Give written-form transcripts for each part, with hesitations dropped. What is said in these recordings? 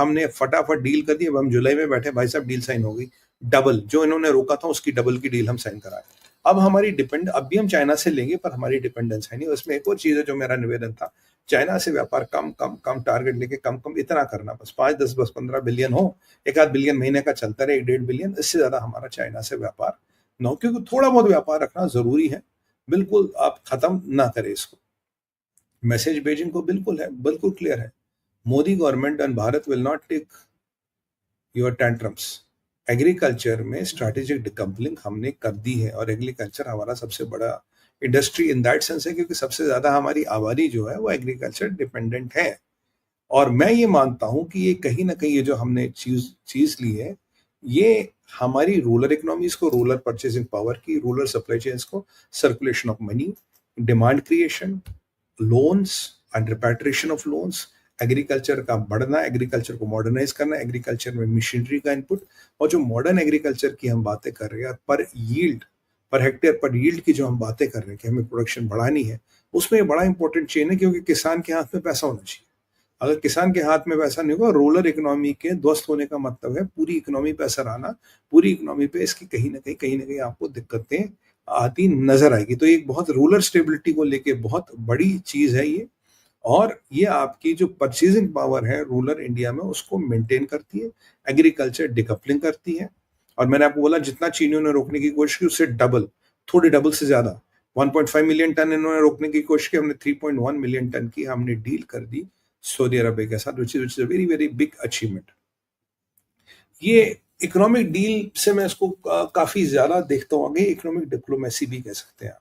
हमने फटाफट डील कर दी। अब हम जुलाई में बैठे, भाई साहब डील साइन हो गई, डबल जो इन्होंने रोका था उसकी डबल की डील हम साइन कराए। अब हमारी अब भी हम चाइना से लेंगे, पर हमारी डिपेंडेंस है नहीं। उसमें एक और चीज है जो मेरा निवेदन था, चाइना से व्यापार कम कम कम टारगेट लेके कम कम इतना करना, बस 5 10 बस 15 बिलियन हो, 1 आध बिलियन महीने का चलता रहे, 1 1.5 बिलियन, इससे ज्यादा हमारा चाइना से व्यापार न हो, क्योंकि थोड़ा बहुत व्यापार रखना जरूरी है। बिल्कुल आप खत्म ना करें इसको। मैसेज बेजिंग को बिल्कुल है, बिल्कुल क्लियर है, Modi government and Bharat will not take your tantrums. Agriculture में स्ट्रैटेजिक डिकम्पलिंग हमने कर दी है, और एग्रीकल्चर हमारा सबसे बड़ा इंडस्ट्री इन दैट सेंस है, क्योंकि सबसे ज्यादा हमारी आबादी जो है वो एग्रीकल्चर डिपेंडेंट है। और मैं ये मानता हूं कि ये कहीं ना कहीं ये जो हमने चीज ली है, ये हमारी रूरल इकोनॉमीज को, रूरल परचेसिंग पावर की, रूरल सप्लाई चेन्स को, circulation of money, demand creation, loans and repatriation of loans, agriculture का बढ़ना, एग्रीकल्चर को मॉडर्नाइज करना, एग्रीकल्चर में मशीनरी का इनपुट, और जो मॉडर्न एग्रीकल्चर की हम बातें कर रहे हैं, पर यील्ड, पर हेक्टेयर पर यील्ड की जो हम बातें कर रहे हैं कि हमें प्रोडक्शन बढ़ानी है, उसमें बड़ा इंपॉर्टेंट चेन है, क्योंकि किसान के हाथ में पैसा होना चाहिए। अगर किसान के हाथ में पैसा नहीं होगा, रूरल इकोनॉमी के ध्वस्त होने का मतलब है पूरी इकोनॉमी पे असर आना, पूरी इकोनॉमी पे इसकी कहीं ना कहीं आपको दिक्कतें आती नजर आएगी। तो एक बहुत रूरल स्टेबिलिटी को लेके बहुत बड़ी चीज है ये, और ये आपकी जो परचेजिंग पावर है रूरल इंडिया में उसको मेंटेन करती है, एग्रीकल्चर डिकपलिंग करती है। और मैंने आपको बोला जितना चीनियों ने रोकने की कोशिश की उससे डबल, थोड़ी डबल से ज्यादा, 1.5 मिलियन टन इन्होंने रोकने की कोशिश की, हमने 3.1 मिलियन टन की हमने डील कर दी सऊदी अरबिया के साथ, which is a very very big achievement. ये इकोनॉमिक डील से मैं इसको काफी ज्यादा देखता हूँ आगे, इकोनॉमिक डिप्लोमेसी भी कह सकते हैं आप,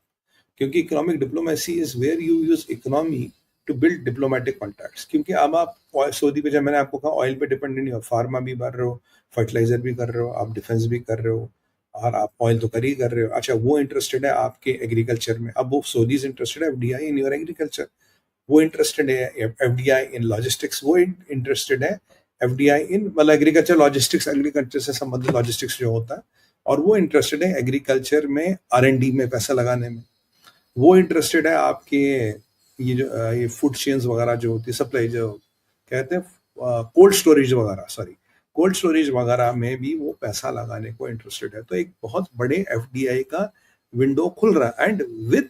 क्योंकि economic diplomacy is where you use economy to build diplomatic contacts. क्योंकि अब आप सऊदी पे, जब मैंने आपको कहा ऑयल पे डिपेंडेंट नहीं हो, फार्मा भी भर रहे हो, फर्टिलाइजर भी कर रहे हो, आप डिफेंस भी कर रहे हो, और आप ऑयल तो कर ही कर रहे हो। अच्छा, वो इंटरेस्टेड है आपके एग्रीकल्चर में, अब वो सऊदीज इंटरेस्टेड है एफडीआई इन योर एग्रीकल्चर, वो इंटरेस्टेड है एफडीआई इन लॉजिस्टिक्स, वो इंटरेस्टेड है एफडीआई इन, मतलब एग्रीकल्चर लॉजिस्टिक्स, एग्रीकल्चर से संबंधित लॉजिस्टिक्स जो होता है, और वो इंटरेस्टेड है एग्रीकल्चर में आर&डी में पैसा लगाने में, वो इंटरेस्टेड है आपके ये जो ये फूड चेन्स वगैरह जो होती है, सप्लाई जो कहते हैं कोल्ड स्टोरेज वगैरह, सॉरी कोल्ड स्टोरेज वगैरह में भी वो पैसा लगाने को इंटरेस्टेड है। तो एक बहुत बड़े एफडीआई का विंडो खुल रहा है, एंड विद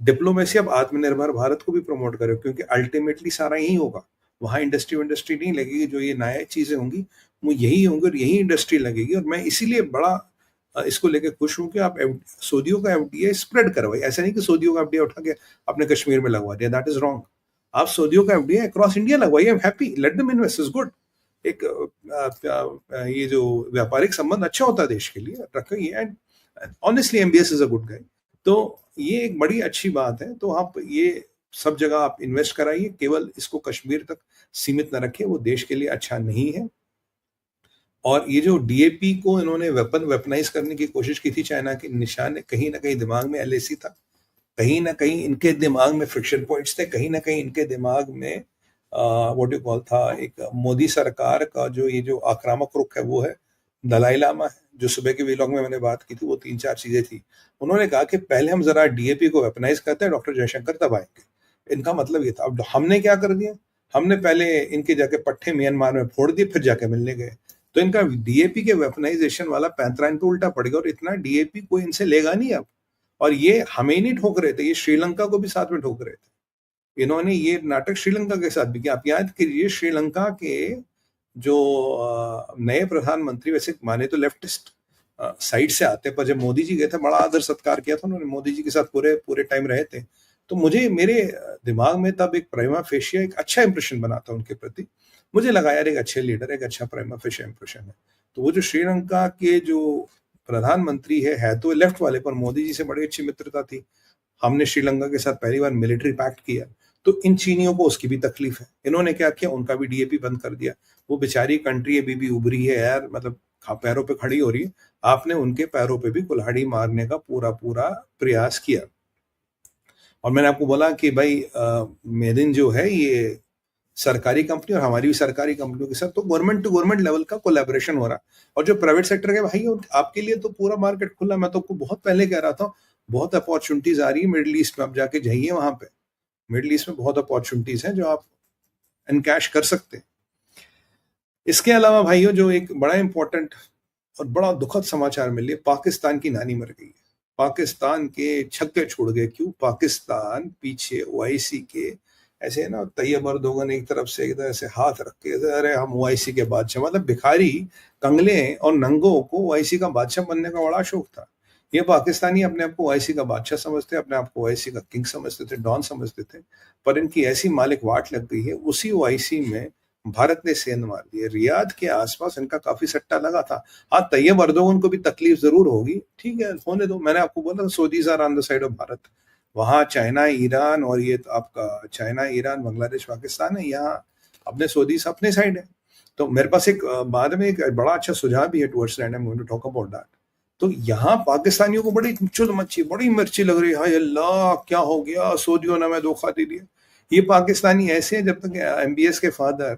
डिप्लोमेसी अब आत्मनिर्भर भारत को भी प्रमोट करें, क्योंकि अल्टीमेटली सारा यही होगा, वहां इंडस्ट्री नहीं लगेगी, जो ये नया चीजें होंगी वो यही होंगी और यही इंडस्ट्री लगेगी। और मैं इसीलिए बड़ा इसको लेकर खुश हूं कि आप सऊदियों का एफडीआई स्प्रेड करवाइए। ऐसा नहीं कि सऊदियों का एफडीआई उठा के अपने कश्मीर में लगवा दिया, दैट इज रॉन्ग। आप सऊदियों का एफडीआई अक्रॉस इंडिया लगवाइए, I am happy, let them invest, is good. एक ये जो व्यापारिक संबंध अच्छा होता है देश के लिए, रखिए। And honestly MBS is a good guy, तो ये एक बड़ी अच्छी बात है। तो आप ये सब जगह आप इन्वेस्ट कराइए, केवल इसको कश्मीर तक सीमित न रखिए, वो देश के लिए अच्छा नहीं है। और ये जो डीएपी को इन्होंने वेपनाइज करने की कोशिश की थी चाइना के, निशान कहीं ना कहीं दिमाग में एलएसी था, कहीं ना कहीं इनके दिमाग में फ्रिक्शन पॉइंट्स थे, कहीं ना कहीं इनके दिमाग में व्हाट यू कॉल था, एक मोदी सरकार का जो ये जो आक्रामक रुख है वो है, दलाई लामा है, जो सुबह के व्लॉग में मैंने बात की थी, वो 3 4 चीजें थी। उन्होंने कहा कि पहले हम जरा डीएपी को वेपनाइज करते हैं, डॉक्टर जयशंकर तब आएंगे। इनका मतलब ये था। अब हमने क्या कर दिया, हमने पहले इनके जाके पट्टे म्यांमार में फोड़ दिए, फिर जाके मिलने गए। तो इनका डीएपी के वेपनाइजेशन वाला पैंतरा इन पे उल्टा पड़ गया, और इतना डीएपी कोई इनसे लेगा नहीं अब। और ये हमें नहीं ठोक रहे थे, ये श्रीलंका को भी साथ में ठोक रहे थे। इन्होंने ये नाटक श्रीलंका के साथ भी किया। आप याद कीजिए, श्रीलंका के जो नए प्रधानमंत्री, वैसे माने तो लेफ्टिस्ट साइड से आते, पर जब मोदी जी गए थे बड़ा आदर सत्कार किया था उन्होंने, मोदी जी के साथ पूरे पूरे टाइम रहे थे। तो मुझे मेरे दिमाग में तब एक प्राइमा फेशिया एक अच्छा इंप्रेशन बना था उनके प्रति। मुझे लगा यार एक अच्छे लीडर, एक अच्छा प्राइमा फेशिया इंप्रेशन है। तो वो जो श्रीलंका के जो प्रधानमंत्री है तो लेफ्ट वाले, पर मोदी जी से बड़ी अच्छी मित्रता थी। हमने श्रीलंका के साथ पहली बार मिलिट्री पैक्ट किया, तो इन चीनियों को उसकी भी तकलीफ है। इन्होंने क्या किया, उनका भी डीएपी बंद कर दिया। वो बेचारी कंट्री अभी भी उभरी है यार, मतलब पैरों पे खड़ी हो रही है। आपने उनके पैरों पे भी कुल्हाड़ी मारने का पूरा पूरा प्रयास किया। और मैंने आपको बोला कि भाई मेड इन जो है ये सरकारी कंपनी और हमारी भी सरकारी कंपनियों के साथ तो गवर्नमेंट टू गवर्नमेंट लेवल का कोलैबोरेशन हो रहा। और जो प्राइवेट सेक्टर के भाई आपके लिए तो पूरा मार्केट खुला। मैं तो आपको बहुत पहले कह रहा था, बहुत अपॉर्चुनिटीज आ रही है मिडिल ईस्ट में, आप जाके जाइए वहां पे। मिडिल ईस्ट में बहुत अपॉर्चुनिटीज हैं जो आप एनकैश कर सकते हैं। इसके अलावा भाइयों जो एक बड़ा इंपॉर्टेंट और बड़ा दुखद समाचार मिले, पाकिस्तान की नानी मर गई है। पाकिस्तान के छक्के छोड़ गए। क्यों? पाकिस्तान पीछे ओआईसी के ऐसे ना, तैयब अर्दोगन एक तरफ से इधर ऐसे हाथ रख के, अरे हम ओआईसी के बादशाह, मतलब भिखारी कंगले और नंगों को ओआईसी का बादशाह बनने का बड़ा शौक था। ये पाकिस्तानी अपने आप को ओआईसी का बादशाह समझते, अपने आप को ओआईसी का किंग समझते थे, डॉन समझते थे, पर इनकी ऐसी मालिक वाट लग गई है। उसी ओआईसी में भारत ने सेंध मार दी है। रियाद के आसपास इनका काफी सट्टा लगा था। हाँ, तैयब अर्दोगन को भी तकलीफ जरूर होगी, ठीक है, होने दो। मैंने आपको बोला Saudis are on the side of Bharat. वहां चाइना, ईरान और ये आपका चाइना, ईरान, बांग्लादेश, पाकिस्तान है, यहाँ अपने सऊदीज अपने साइड है। तो मेरे पास एक बाद में एक बड़ा अच्छा सुझाव भी है towards the end, I am going to talk about that. तो यहाँ पाकिस्तानियों को बड़ी चुल मची, बड़ी मिर्ची लग रही है, हाय अल्लाह क्या हो गया, सऊदियों ने हमें धोखा दे दिया। ये पाकिस्तानी ऐसे हैं, जब तक एमबीएस के फादर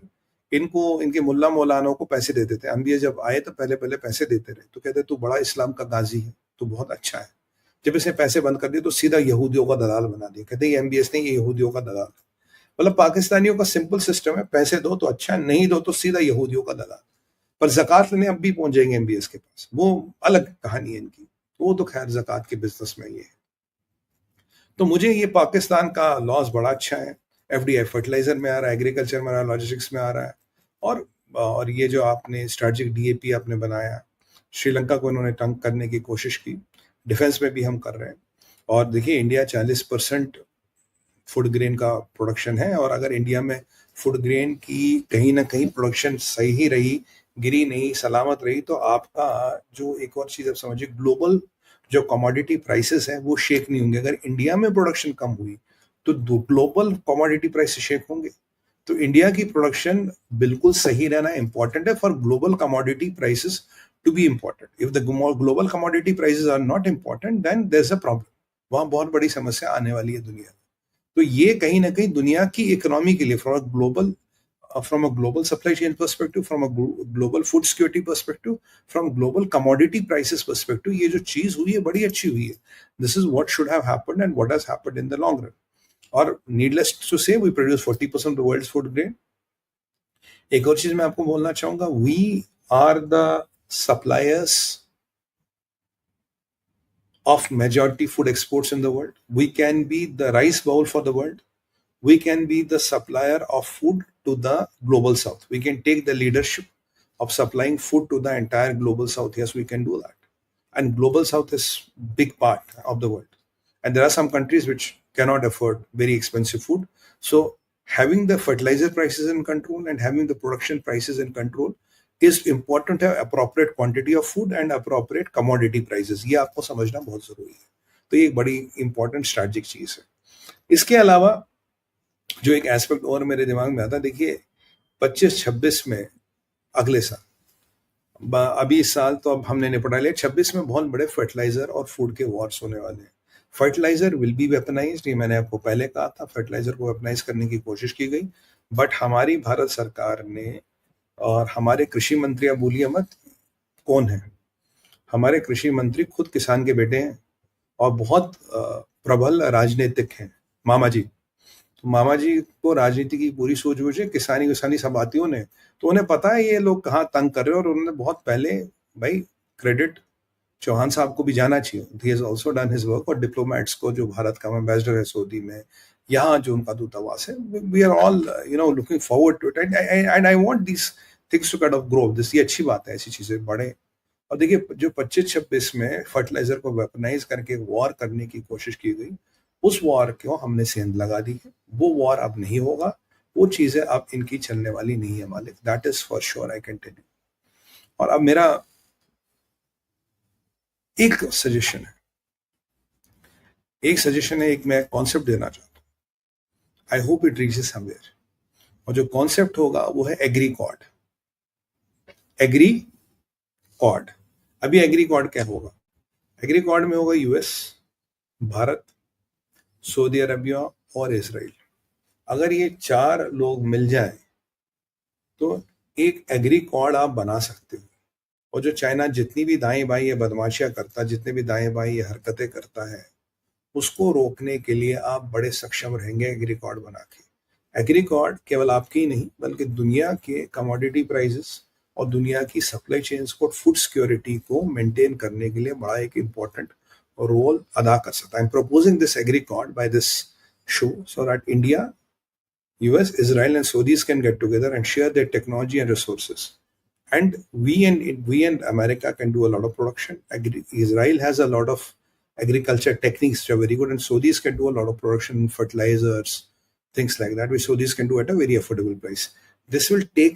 इनको इनके मुल्ला मौलानों को पैसे देते थे, एमबीएस जब आए तो पहले पहले पैसे देते रहे, तो कहते तू बड़ा इस्लाम का गाजी है, तू बहुत अच्छा है। जब इसने पैसे बंद कर दिए तो सीधा यहूदियों का दलाल बना दिया, कहते ये एमबीएस नहीं, ये यहूदियों का दलाल। मतलब पाकिस्तानियों का सिंपल सिस्टम है, पैसे दो तो अच्छा, नहीं दो तो सीधा यहूदियों का दलाल। पर जक़ात लेने अब भी पहुंच जाएंगे एमबीएस के पास, वो अलग कहानी है इनकी। वो तो खैर जक़ात के बिजनेस में ये है। तो मुझे ये पाकिस्तान का लॉस बड़ा अच्छा है। एफडीआई फर्टिलाइजर में आ रहा है, एग्रीकल्चर में आ रहा है, लॉजिस्टिक्स में आ रहा है, और ये जो आपने स्ट्रेटेजिक डीएपी आपने बनाया, श्रीलंका को इन्होंने तंग करने की कोशिश की। डिफेंस में भी हम कर रहे हैं। और देखिए, इंडिया 40% फूड ग्रेन का प्रोडक्शन है, और अगर इंडिया में फूड ग्रेन की कहीं ना कहीं प्रोडक्शन सही ही रही, गिरी नहीं, सलामत रही, तो आपका जो एक और चीज आप समझिए, ग्लोबल जो कमोडिटी प्राइसेस हैं वो शेक नहीं होंगे। अगर इंडिया में प्रोडक्शन कम हुई तो ग्लोबल कमोडिटी प्राइस शेक होंगे। तो इंडिया की प्रोडक्शन बिल्कुल सही रहना इंपॉर्टेंट है for global commodity prices to be important. If the global commodity prices are not important, then there is a problem. वहां बहुत बड़ी समस्या आने वाली है दुनिया में। तो ये कहीं ना कहीं दुनिया की इकोनॉमी के लिए, from a global supply chain perspective, from a global food security perspective, from global commodity prices perspective, ये जो चीज हुई है बड़ी अच्छी हुई है। This is what should have happened and what has happened in the long run. और needless to say, we produce 40% of the world's food grain. एक और चीज मैं आपको बोलना चाहूंगा, we are the suppliers of majority food exports in the world. We can be the rice bowl for the world. We can be the supplier of food to the global south. We can take the leadership of supplying food to the entire global south. Yes, we can do that. And global south is big part of the world. And there are some countries which cannot afford very expensive food. So having the fertilizer prices in control and having the production prices in control is important to have appropriate quantity of food and appropriate commodity prices. ये आपको समझना बहुत जरूरी है। तो ये एक बड़ी इंपॉर्टेंट स्ट्रैटेजिक चीज है। इसके अलावा जो एक एस्पेक्ट और मेरे दिमाग में आता है, देखिए 25-26 में, अगले साल, अभी इस साल तो अब हमने निपटा लिया, 26 में बहुत बड़े फर्टिलाइजर और फूड के वॉर्स होने वाले हैं। फर्टिलाइजर विल बी वेपनाइज्ड, ये मैंने आपको पहले कहा था, फर्टिलाइजर को वेपनाइज करने की कोशिश की गई। बट हमारी भारत सरकार ने और हमारे कृषि मंत्री, आप बोलिए मत कौन है, हमारे कृषि मंत्री खुद किसान के बेटे हैं और बहुत प्रबल राजनीतिक हैं, मामा जी। तो मामा जी को राजनीति की पूरी सूझबूझ है, किसानी विसानी सब आती उन्हें, तो उन्हें पता है ये लोग कहाँ तंग कर रहे हैं। और उन्होंने बहुत पहले, भाई क्रेडिट चौहान साहब को भी जाना चाहिए, he has also done his work. और डिप्लोमेट्स को, जो भारत का एम्बेसडर है सऊदी में, यहाँ जो उनका दूतावास है, we are all looking forward to it, and I want this things to kind of grow this. ये अच्छी बात है, ऐसी चीजें बढ़े। और देखिए, जो 25-26 में फर्टिलाइजर को वेपनाइज करके वॉर करने की कोशिश की गई, उस वॉर को हमने सेंध लगा दी है। वो वॉर अब नहीं होगा, वो चीजें अब इनकी चलने वाली नहीं है मालिक, that is for sure, I can tell you. और अब मेरा एक सजेशन है, एक मैं कॉन्सेप्ट देना चाहता हूं। I hope it reaches somewhere. और जो कॉन्सेप्ट होगा वो है एग्री कॉर्ड। एग्री कॉर्ड, अभी एग्री कॉर्ड क्या होगा? एग्री कॉर्ड में होगा यूएस, भारत, सऊदी अरबिया और इजराइल। अगर ये 4 लोग मिल जाएं तो एक एग्री कॉर्ड आप बना सकते हो। और जो चाइना जितनी भी दाएं बाएं ये बदमाशियां करता, जितने भी दाएं बाएं ये हरकतें करता है, उसको रोकने के लिए आप बड़े सक्षम रहेंगे एग्री कॉर्ड बना के। एग्रीकॉर्ड केवल आपकी ही नहीं बल्कि दुनिया के कमोडिटी प्राइसेस और दुनिया की सप्लाई चेन्स को, फूड सिक्योरिटी को मेंटेन करने के लिए बड़ा एक इम्पोर्टेंट रोल अदा कर सकता है. I am proposing this agricord by this show so that India, US, Israel, and Saudis can get together and share their technology and resources. And we and America can do a lot of production. Israel has a lot of agriculture techniques which are very good, and Saudis can do a lot of production in fertilizers, things like that, which Saudis can do at a very affordable price. This will take